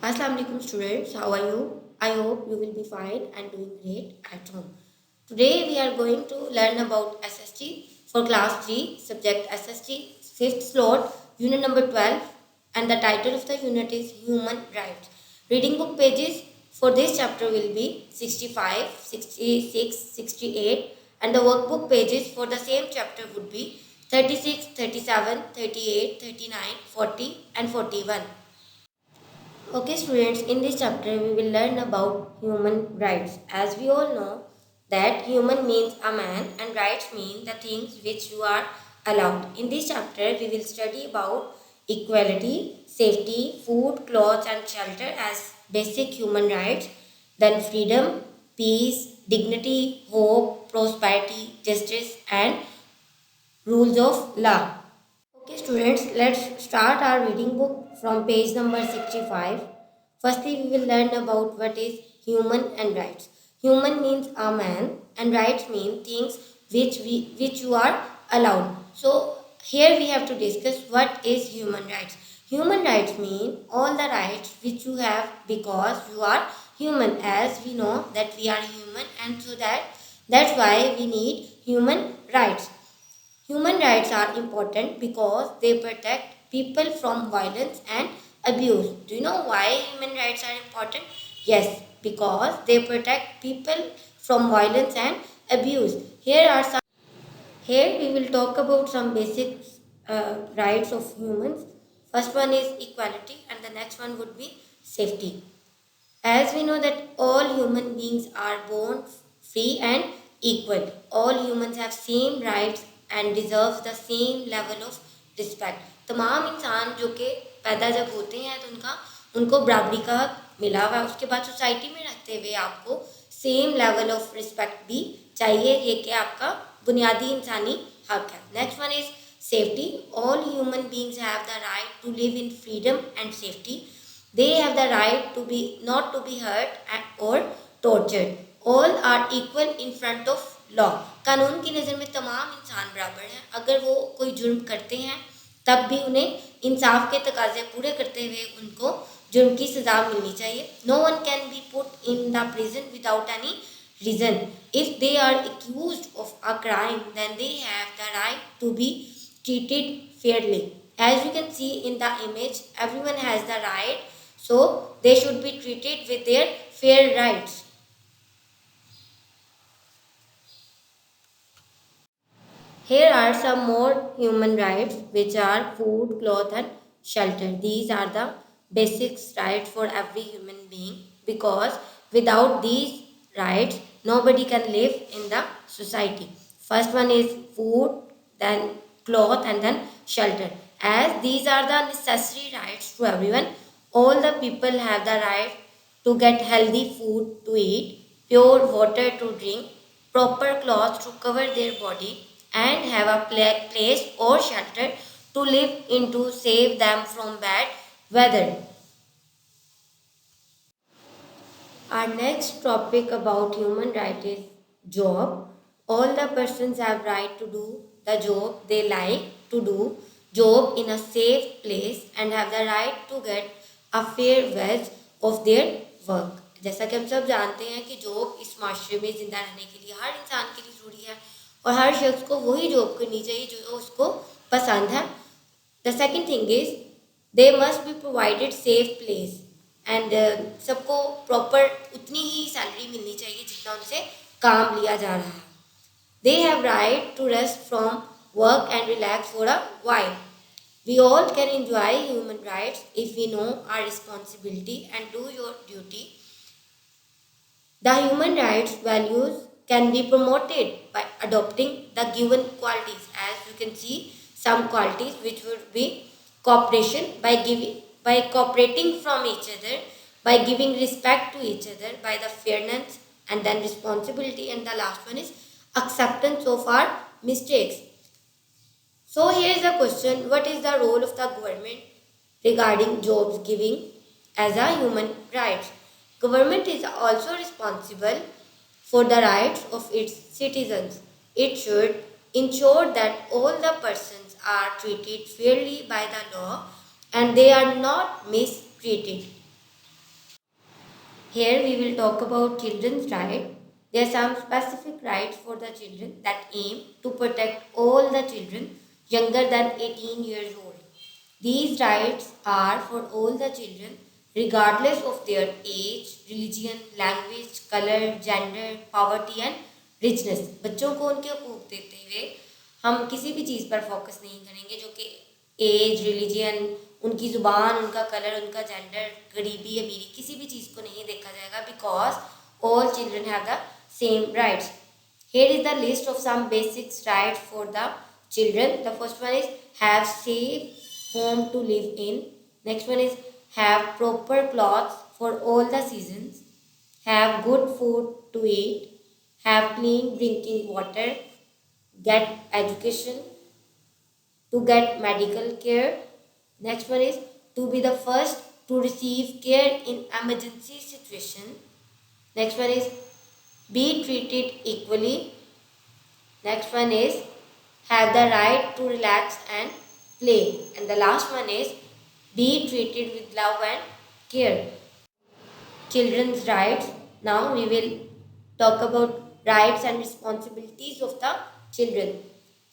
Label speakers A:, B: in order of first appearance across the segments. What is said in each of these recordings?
A: Assalamu alaikum students, how are you? I hope you will be fine and doing great at home. Today we are going to learn about SST for class 3, subject SST, 5th slot, unit number 12, and the title of the unit is Human Rights. Reading book pages for this chapter will be 65, 66, 68, and the workbook pages for the same chapter would be 36, 37, 38, 39, 40, and 41. Okay, students, in this chapter we will learn about human rights. As we all know that human means a man and rights mean the things which you are allowed. In this chapter we will study about equality, safety, food, clothes and shelter as basic human rights, then freedom, peace, dignity, hope, prosperity, justice and rules of law. Okay, students, let's start our reading book from page number 65. Firstly, we will learn about what is human and rights. Human means a man, and rights mean things which you are allowed. So here we have to discuss what is human rights. Human rights mean all the rights which you have because you are human. As we know that we are human, and so that's why we need human rights. Human rights are important because they protect people from violence and abuse. Do you know why human rights are important? Yes, because they protect people from violence and abuse. Here we will talk about some basic rights of humans. First one is equality and the next one would be safety. As we know that all human beings are born free and equal. All humans have same rights and deserve the same level of respect. तमाम इंसान जो कि पैदा जब होते हैं तो उनको बराबरी का हक मिला हुआ है. उसके बाद सोसाइटी में रहते हुए आपको सेम लेवल ऑफ रिस्पेक्ट भी चाहिए. ये कि आपका बुनियादी इंसानी हक है. Next one is safety. All human beings have the right to live in freedom and safety. They have the right to be not to be hurt or tortured. All are equal in front of law. कानून की नज़र में तमाम इंसान बराबर हैं. अगर वो कोई जुर्म करते हैं तब भी उन्हें इंसाफ के तकाजे पूरे करते हुए उनको जुर्म की सज़ा मिलनी चाहिए. No one can be put in the prison without any reason. If they are accused of a crime, then they have the right to be treated fairly. As you can see in the image, everyone has the right, so they should be treated with their fair rights. Here are some more human rights which are food, cloth and shelter. These are the basic rights for every human being because without these rights nobody can live in the society. First one is food, then cloth and then shelter. As these are the necessary rights to everyone, all the people have the right to get healthy food to eat, pure water to drink, proper clothes to cover their body, and have a place or shelter to live in to save them from bad weather. Our next topic about human right is job. All the persons have right to do the job they like to do, job in a safe place and have the right to get a fair wage of their work. जैसा कि हम सब जानते हैं कि job इस माशरे में ज़िंदा रहने के लिए हर इंसान के लिए ज़रूरी है और हर शख्स को वही जॉब करनी चाहिए जो उसको पसंद है. The second thing is they must be provided safe place and सबको प्रॉपर उतनी ही सैलरी मिलनी चाहिए जितना उनसे काम लिया जा रहा है. They have right to rest from work and relax for a while. We all can enjoy human rights if we know our responsibility and do your duty. The human rights values can be promoted by adopting the given qualities. As you can see, some qualities which would be cooperation by cooperating from each other, by giving respect to each other, by the fairness and then responsibility, and the last one is acceptance of our mistakes. So here is the question, what is the role of the government regarding jobs giving as a human rights? Government is also responsible for the rights of its citizens. It should ensure that all the persons are treated fairly by the law and they are not mistreated. Here we will talk about children's rights. There are some specific rights for the children that aim to protect all the children younger than 18 years old. These rights are for all the children regardless of their age, religion, language, color, gender, poverty and richness. बच्चों को उनके हकूक देते हुए हम किसी भी चीज़ पर फोकस नहीं करेंगे जो कि एज, रिलीजियन, उनकी ज़ुबान, उनका कलर, उनका जेंडर, गरीबी अमीरी, किसी भी चीज़ को नहीं देखा जाएगा because all children have the same rights. Here is the list of some basic rights for the children. The first one is have safe home to live in. Next one is have proper clothes for all the seasons. Have good food to eat. Have clean drinking water. Get education. To get medical care. Next one is to be the first to receive care in emergency situation. Next one is be treated equally. Next one is have the right to relax and play. And the last one is be treated with love and care. Children's rights. Now we will talk about rights and responsibilities of the children.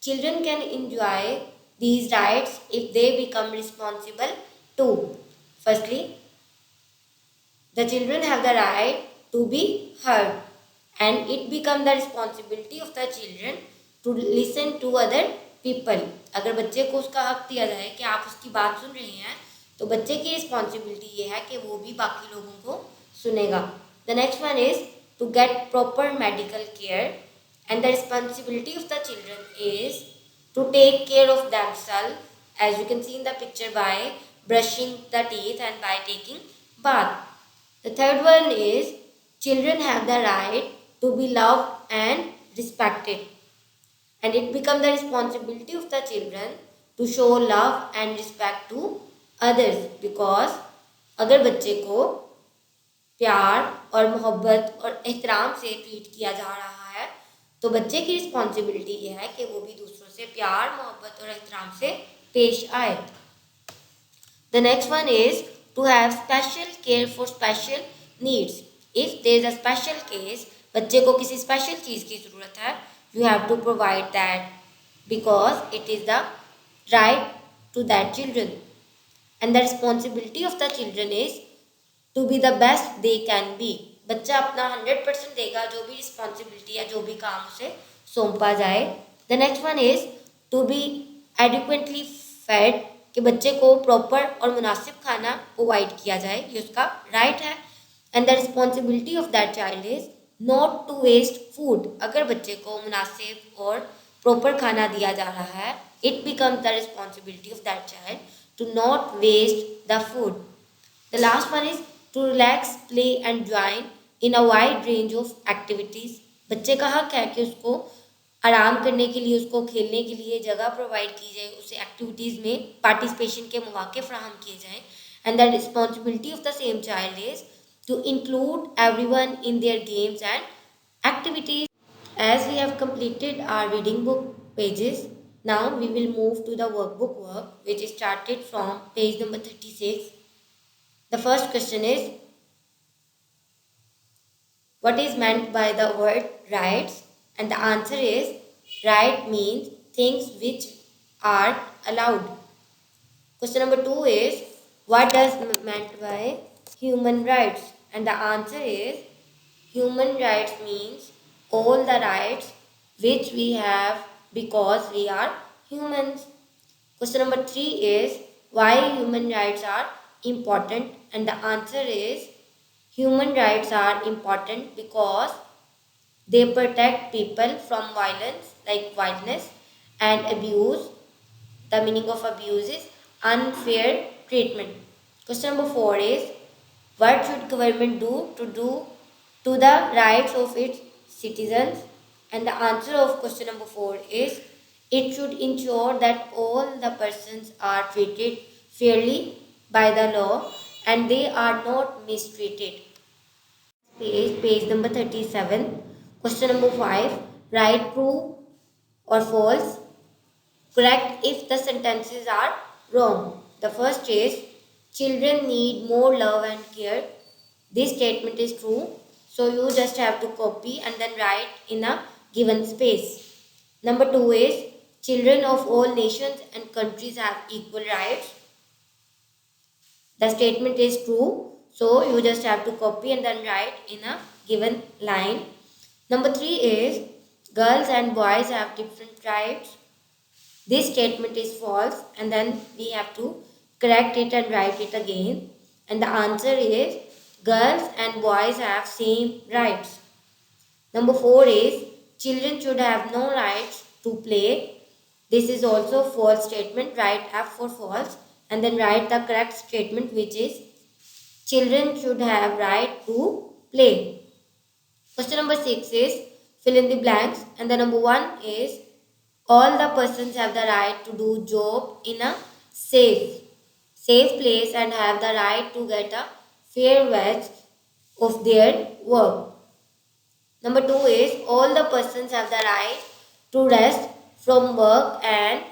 A: Children can enjoy these rights if they become responsible too. Firstly, the children have the right to be heard and it becomes the responsibility of the children to listen to other people. अगर बच्चे को उसका हक दिया जाए कि आप उसकी बात सुन रहे हैं तो बच्चे की रिस्पॉन्सिबिलिटी ये है कि वो भी बाकी लोगों को सुनेगा. The next one is to get proper medical care and the responsibility of the children is to take care of themselves as you can see in the picture by brushing the teeth and by taking bath. The third one is children have the right to be loved and respected and it becomes the responsibility of the children to show love and respect to others because अगर बच्चे को प्यार और मोहब्बत और एहतराम से treat किया जा रहा है तो बच्चे की रिस्पॉन्सिबिलिटी ये है कि वो भी दूसरों से प्यार, मोहब्बत और एहतराम से पेश आए. The next one is to have special care for special needs. If there is a special case, बच्चे को किसी स्पेशल चीज़ की ज़रूरत है, you have to provide that because it is the right to that children. And the responsibility of the children is to be the best they can be. बच्चा अपना 100% देगा जो भी रिस्पॉन्सिबिलिटी या जो भी काम उसे सौंपा जाए. The next one is to be adequately fed कि बच्चे को प्रॉपर और मुनासिब खाना प्रोवाइड किया जाए, ये उसका राइट है. And the responsibility of that child is not to waste food. अगर बच्चे को मुनासिब और प्रॉपर खाना दिया जा रहा है it becomes the responsibility of that child to not waste the food. The last one is to relax, play and join in a wide range of activities. बच्चे का हक है कि उसको आराम करने के लिए, उसको खेलने के लिए जगह प्रोवाइड की जाए, उसे एक्टिविटीज़ में पार्टिसिपेशन के मौके फ्राहम किए जाएँ. And the responsibility of the same child is to include everyone in their games and activities. As we have completed our reading book pages, now we will move to the workbook work which is started from page number 36. The first question is, what is meant by the word rights? And the answer is, right means things which are allowed. Question number 2 is, what does meant by human rights? And the answer is, human rights means all the rights which we have because we are humans. Question number 3 is, why human rights are important? And the answer is, human rights are important because they protect people from violence like wildness and abuse. The meaning of abuse is unfair treatment. Question number 4 is, what should government do to the rights of its citizens? And the answer of question number 4 is, it should ensure that all the persons are treated fairly by the law and they are not mistreated. Page number 37. Question number 5. Write true or false. Correct if the sentences are wrong. The first is, children need more love and care. This statement is true, so you just have to copy and then write in a given space. Number 2 is children of all nations and countries have equal rights. The statement is true, so you just have to copy and then write in a given line. Number 3 is girls and boys have different rights. This statement is false, and then we have to correct it and write it again. And the answer is girls and boys have same rights. Number 4 is children should have no rights to play. This is also a false statement. Write F for false and then write the correct statement, which is children should have right to play. Question number 6 is fill in the blanks, and the number 1 is all the persons have the right to do job in a safe place and have the right to get a fair wage of their work. Number 2 is all the persons have the right to rest from work and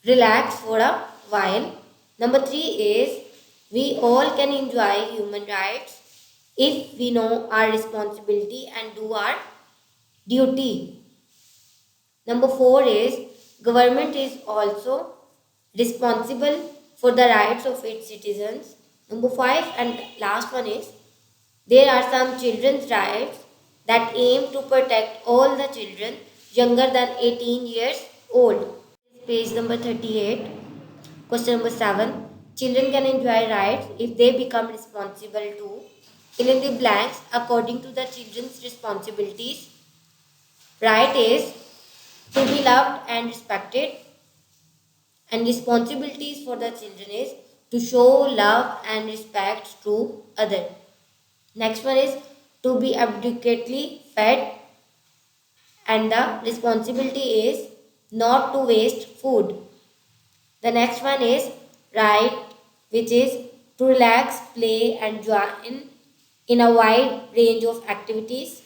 A: relax for a while. Number 3 is we all can enjoy human rights if we know our responsibility and do our duty. Number 4 is government is also responsible for the rights of its citizens. Number 5 and last one is there are some children's rights that aim to protect all the children younger than 18 years old. Page number 38. Question number 7. Children can enjoy rights if they become responsible to fill in the blanks according to the children's responsibilities. Right is to be loved and respected, and responsibilities for the children is to show love and respect to others. Next one is to be adequately fed, and the responsibility is not to waste food. The next one is right, which is to relax, play, and join in a wide range of activities.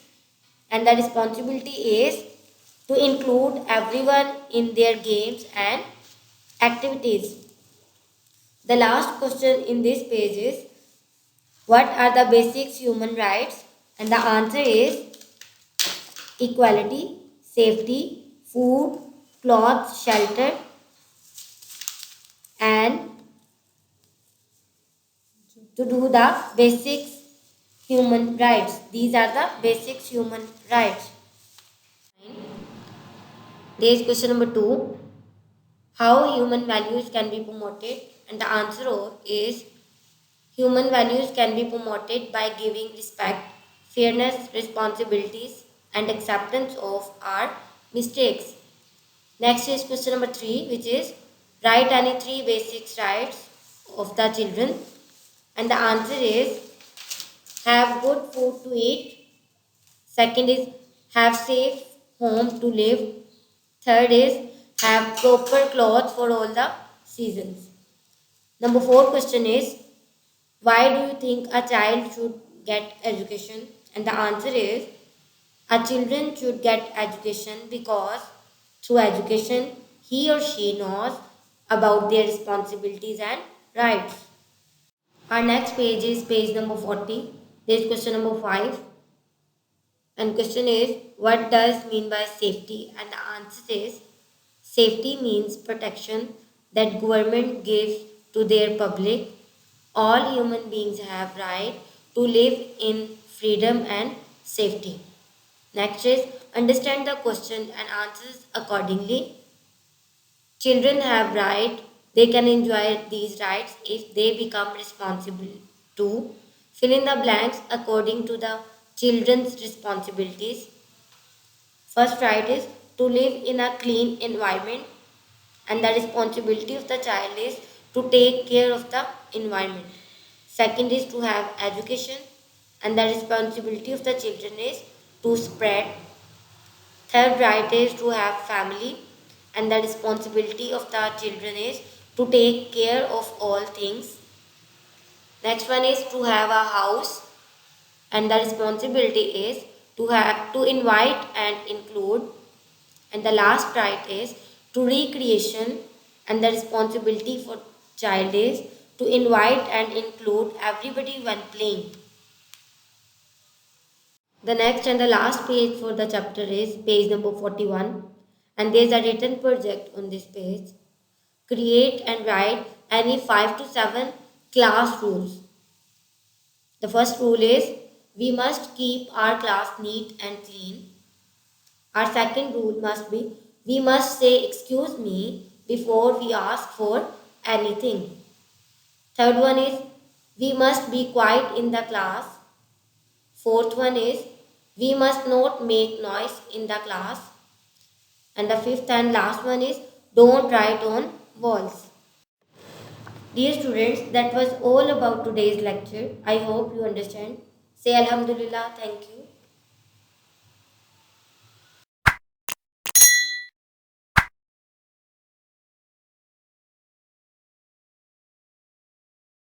A: And the responsibility is to include everyone in their games and activities. The last question in this page is what are the basic human rights? And the answer is equality, safety, food, clothes, shelter, and to do the basic human rights. These are the basic human rights. There is question number 2. How human values can be promoted? And the answer is human values can be promoted by giving respect, fairness, responsibilities, and acceptance of our mistakes. Next is question number 3, which is write any 3 basic rights of the children. And the answer is have good food to eat. Second is have safe home to live. Third is have proper clothes for all the seasons. Number 4 question is why do you think a child should get education? And the answer is a children should get education because through education he or she knows about their responsibilities and rights. Our next page is page number 40. There is question number 5. And question is what does mean by safety? And the answer is safety means protection that government gives to their public. All human beings have right to live in freedom and safety. Next is understand the question and answers accordingly. Children have right. They can enjoy these rights if they become responsible to fill in the blanks according to the children's responsibilities. First right is to live in a clean environment, and the responsibility of the child is to take care of the environment. Second is to have education, and the responsibility of the children is to spread. Third right is to have family, and the responsibility of the children is to take care of all things. Next one is to have a house, and the responsibility is to invite and include. And the last right is to recreation, and the responsibility for child is to invite and include everybody when playing. The next and the last page for the chapter is page number 41, and there is a written project on this page. Create and write any 5 to 7 class rules. The first rule is we must keep our class neat and clean. Our second rule must be we must say excuse me before we ask for anything. Third one is we must be quiet in the class. Fourth one is we must not make noise in the class. And the fifth and last one is don't write on walls. Dear students, that was all about today's lecture. I hope you understand. Say Alhamdulillah, thank you.